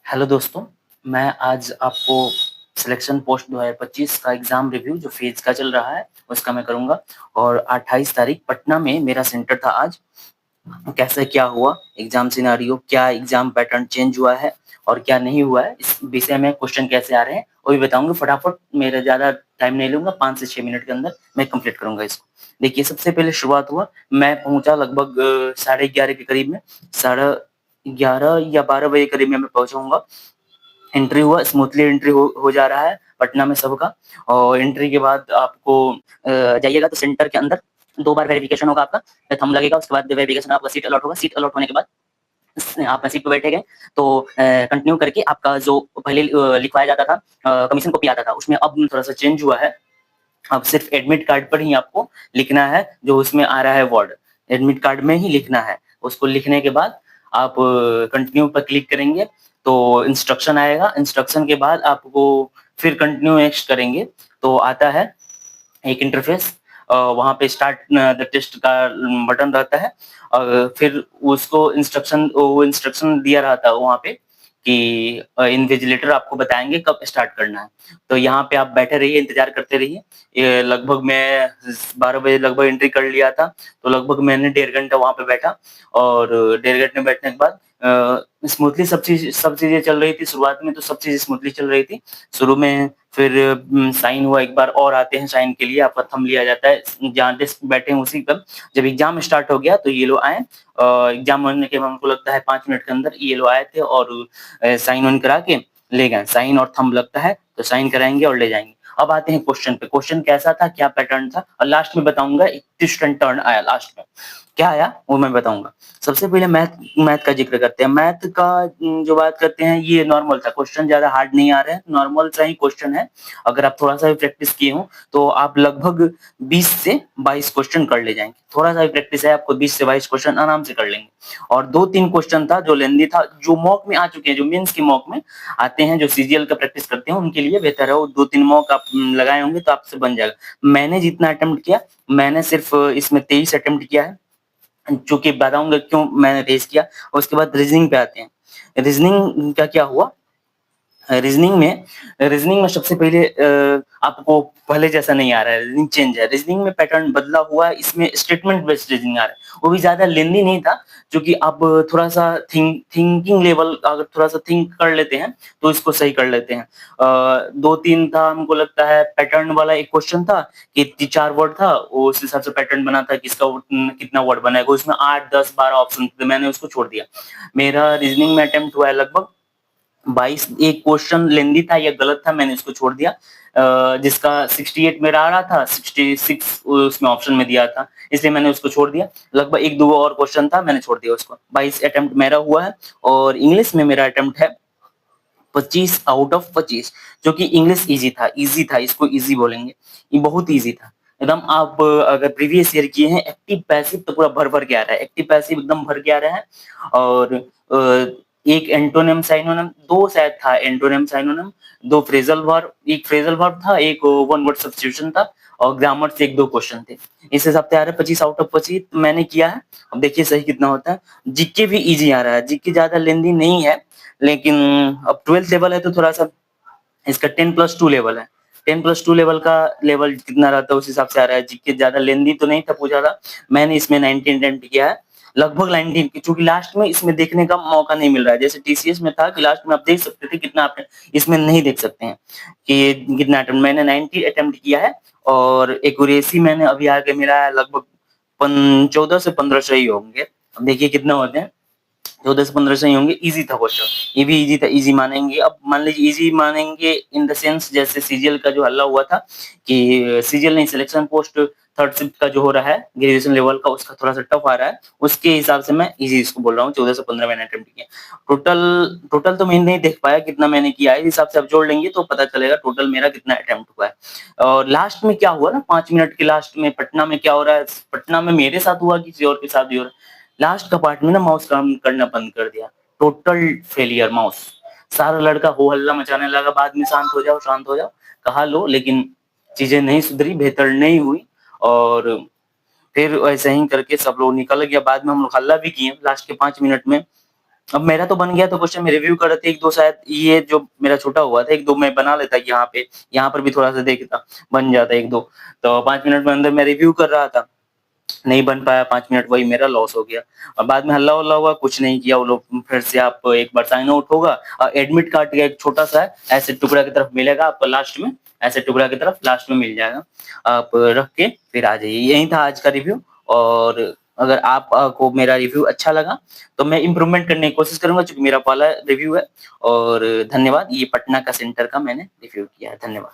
Hello दोस्तों, मैं आज आपको सिलेक्शन पोस्ट 2025 का एग्ज़ाम रिव्यू जो फेज़ का चल रहा है, उसका मैं करूँगा और 28 तारीख पटना में मेरा सेंटर था आज। कैसे क्या हुआ, एग्ज़ाम सिनेरियो, क्या एग्ज़ाम पैटर्न चेंज हुआ है और क्या नहीं हुआ है, इस विषय में क्वेश्चन कैसे आ रहे हैं, वो भी बताऊँगा फटाफट। मेरा ज़्यादा टाइम नहीं लूँगा, 5 से 6 मिनट के अंदर मैं कंप्लीट करूँगा इसको। देखिए, सबसे पहले शुरुआत हुआ, मैं पहुँचा लगभग साढ़े 11 के करीब में, साढ़े 11 या 12 बजे करीब में मैं पहुँचा हूँगा। एंट्री हुआ, स्मूथली एंट्री हो जा रहा है पटना में सबका। और एंट्री के बाद आपको जाइएगा तो सेंटर के अंदर 2 बार वेरिफिकेशन होगा आपका, थंब लगेगा, उसके बाद वेरिफिकेशन आपका सीट अलॉट होगा। सीट अलॉट होने के बाद आप सीट पे बैठे गए तो कंटिन्यू करके आपका जो पहले लिखवाया जाता था, कमीशन कॉपी आता था, उसमें अब थोड़ा-सा चेंज हुआ है। अब सिर्फ एडमिट कार्ड पर ही आपको लिखना है, जो उसमें आ रहा है वर्ड, एडमिट कार्ड में ही लिखना है। उसको लिखने के बाद आप कंटिन्यू पर क्लिक करेंगे तो इंस्ट्रक्शन आएगा। इंस्ट्रक्शन के बाद आपको फिर कंटिन्यू नेक्स्ट करेंगे तो आता है एक इंटरफेस। वहाँ पे स्टार्ट द टेस्ट का बटन रहता है और फिर उसको वो इंस्ट्रक्शन दिया रहता है वहाँ पे कि इन्विजिलेटर आपको बताएँगे कब स्टार्ट करना है। तो यहाँ पे आप बैठे रहिए, इंतज़ार करते रहिए। ये लगभग मैं 12 बजे लगभग एंट्री कर लिया था, तो लगभग मैंने डेढ़ घंटा वहाँ पे बैठा और डेढ़ घंटे बैठने के बाद स्मूथली सब चीज़ें चल रही थी। शुरुआत में तो सब चीज़ें स्मूथली चल रही थी। शुरू में फिर साइन हुआ, एक बार और आते हैं साइन के लिए, आपका थंब लिया जाता है, जहाँ डेस्क बैठे हैं उसी पर। जब एग्ज़ाम स्टार्ट हो गया तो ये लोग आए, एग्ज़ाम होने के बाद हमको लगता है 5 मिनट के अंदर ये लोग आए थे और साइन वाइन करा के ले गए। साइन और थंब लगता है, तो साइन कराएँगे और ले जाएँगे। अब आते हैं क्वेश्चन पे, क्वेश्चन कैसा था, क्या पैटर्न था और लास्ट में बताऊँगा। एक ट्विस्ट एंड टर्न आया लास्ट में। क्या आया वो मैं बताऊँगा। सबसे पहले मैथ मैथ का ज़िक्र करते हैं। मैथ का जो बात करते हैं, ये नॉर्मल था, क्वेश्चन ज़्यादा हार्ड नहीं आ रहे हैं, नॉर्मल सा ही क्वेश्चन है। अगर आप थोड़ा-सा भी प्रैक्टिस किए हों, तो आप लगभग 20 से 22 क्वेश्चन कर ले जाएँगे। थोड़ा-सा भी प्रैक्टिस है, आपको 20 से 22 क्वेश्चन आराम से कर लेंगे। और 2-3 क्वेश्चन था जो लेंथी था, जो मॉक में आ चुके हैं, जो मेंस के मॉक में आते हैं, जो सीजीएल का प्रैक्टिस करते हैं, उनके लिए बेहतर है वो 2-3 मॉक आप लगाए होंगे तो आपसे बन जाएगा। मैंने जितना अटेम्प्ट किया, मैंने सिर्फ इसमें 23 अटेम्प्ट किया है। चूँकि बताऊँगा क्यों मैंने तेज़ किया और उसके बाद रीज़निंग पे आते हैं। रीज़निंग का क्या हुआ, रीज़निंग में सबसे पहले आपको पहले जैसा नहीं आ रहा है, रीज़निंग चेंज है। रीज़निंग में पैटर्न बदला हुआ है, इसमें स्टेटमेंट बेस्ड रीज़निंग आ रहा है। वो भी ज़्यादा लेंथी नहीं था, क्योंकि आप थोड़ा-सा थिंकिंग लेवल अगर थोड़ा-सा थिंक कर लेते हैं, तो इसको सही कर लेते हैं। 2-3 था, हमको लगता है पैटर्न वाला एक क्वेश्चन था कि 4 वर्ड था, वो उस हिसाब से पैटर्न बना था कि इसका कितना वर्ड बनेगा। उसमें 8, 10, 12 ऑप्शन थे, मैंने उसको छोड़ दिया। मेरा रीज़निंग में अटेम्प्ट हुआ है लगभग 22। एक क्वेश्चन लेंदी था या गलत था, मैंने इसको छोड़ दिया। जिसका 68 मेरा आ रहा था, 66 उसमें ऑप्शन में दिया था, इसलिए मैंने उसको छोड़ दिया। लगभग 1-2 और क्वेश्चन था, मैंने छोड़ दिया उसको। 22 अटेम्प्ट मेरा हुआ है और इंग्लिश में मेरा अटेम्प्ट है 25 आउट ऑफ 25, जो कि इंग्लिश ईज़ी था, इसको ईज़ी बोलेंगे। ये बहुत ईज़ी था। एकदम आप अगर प्रीवियस ईयर किए हैं, एक्टिव पैसिव तो पूरा भर-भर के आ रहा है। एक्टिव पैसिव एकदम भर के आ रहा है और एक एंटोनिम सिनोनिम, 2 शायद था एंटोनिम सिनोनिम, 2 फ्रेज़ल वर्ब, एक फ्रेज़ल वर्ब था, एक वन वर्ड सब्स्टिट्यूशन था और ग्रामर से 1-2 क्वेश्चन थे। इस हिसाब से आ रहा है 25 आउट ऑफ 25 मैंने किया है। अब देखिए सही कितना होता है। जीके भी ईज़ी आ रहा है, जीके ज़्यादा लेंथी नहीं है, लेकिन अब 12th लेवल है तो थोड़ा-सा इसका 10+2 लेवल है। 10+2 लेवल का लेवल कितना रहता है उस हिसाब से आ रहा है। जीके ज़्यादा लेंथी तो नहीं था पूछा था। मैंने इसमें 19 अटेम्प्ट किया है। लगभग 19, चूँकि लास्ट में इसमें देखने का मौका नहीं मिल रहा है। जैसे टीसीएस में था कि लास्ट में आप देख सकते थे कितना आपने, इसमें नहीं देख सकते हैं कि कितना अटेम्प्ट। मैंने 90 अटेम्प्ट किया है और एक्यूरेसी मैंने अभी आगे मिला है लगभग 14 से 15 सही होंगे। अब देखिए कितना होते हैं। 14 से 15 सही होंगे, ईज़ी था क्वेश्चन। ये भी ईज़ी था, ईज़ी मानेंगे। अब मान लीजिए ईज़ी मानेंगे इन द सेंस, जैसे सीजीएल का जो हल्ला हुआ था कि सीजीएल नहीं, सिलेक्शन पोस्ट थर्ड शिफ्ट का जो हो रहा है ग्रेजुएशन लेवल का, उसका थोड़ा-सा टफ आ रहा है। उसके हिसाब से मैं ईज़ी इसको बोल रहा हूँ। 14 से 15 मैंने अटेम्प्ट किया। टोटल टोटल तो मैं नहीं देख पाया कितना मैंने किया है, इस हिसाब से आप जोड़ लेंगे तो पता चलेगा टोटल मेरा कितना अटेम्प्ट हुआ है। और लास्ट में क्या हुआ ना, 5 मिनट के लास्ट में पटना में क्या हो रहा है, पटना में मेरे साथ हुआ, किसी और के साथ भी हो रहा है। लास्ट का पार्ट में ना माउस काम करना बंद कर दिया, टोटल फेलियर माउस। सारा लड़का हो हल्ला मचाने लगा, बाद में शांत हो जाओ, शांत हो जाओ, कहा लो, लेकिन चीजें नहीं सुधरी, बेहतर नहीं हुई। और फिर ऐसे ही करके सब लोग निकल गया। बाद में हम लोग हल्ला भी किए लास्ट के 5 मिनट में। अब मेरा तो बन गया तो क्वेश्चन में रिव्यू कर रहे थे 1-2 शायद ये जो मेरा छूटा हुआ था 1-2 मैं बना लेता यहाँ पर भी थोड़ा-सा देखता, बन जाता 1-2 तो 5 मिनट में अंदर मैं रिव्यू कर रहा था। नहीं बन पाया 5 मिनट वही मेरा लॉस हो गया और बाद में हल्ला-वल्ला हुआ, कुछ नहीं किया वो लोग फिर से आप एक बार साइन आउट होगा एडमिट कार्ड का एक छोटा-सा है, ऐसे टुकड़ा की तरफ मिलेगा आपको लास्ट में, ऐसे टुकड़ा की तरफ लास्ट में मिल जाएगा। आप रख के फिर आ जाइए। यही था आज का रिव्यू और अगर आप को मेरा रिव्यू अच्छा लगा, तो मैं इम्प्रूवमेंट करने की कोशिश करूँगा चूँकि मेरा पहला रिव्यू है और धन्यवाद। ये पटना का सेंटर का मैंने रिव्यू किया है। धन्यवाद।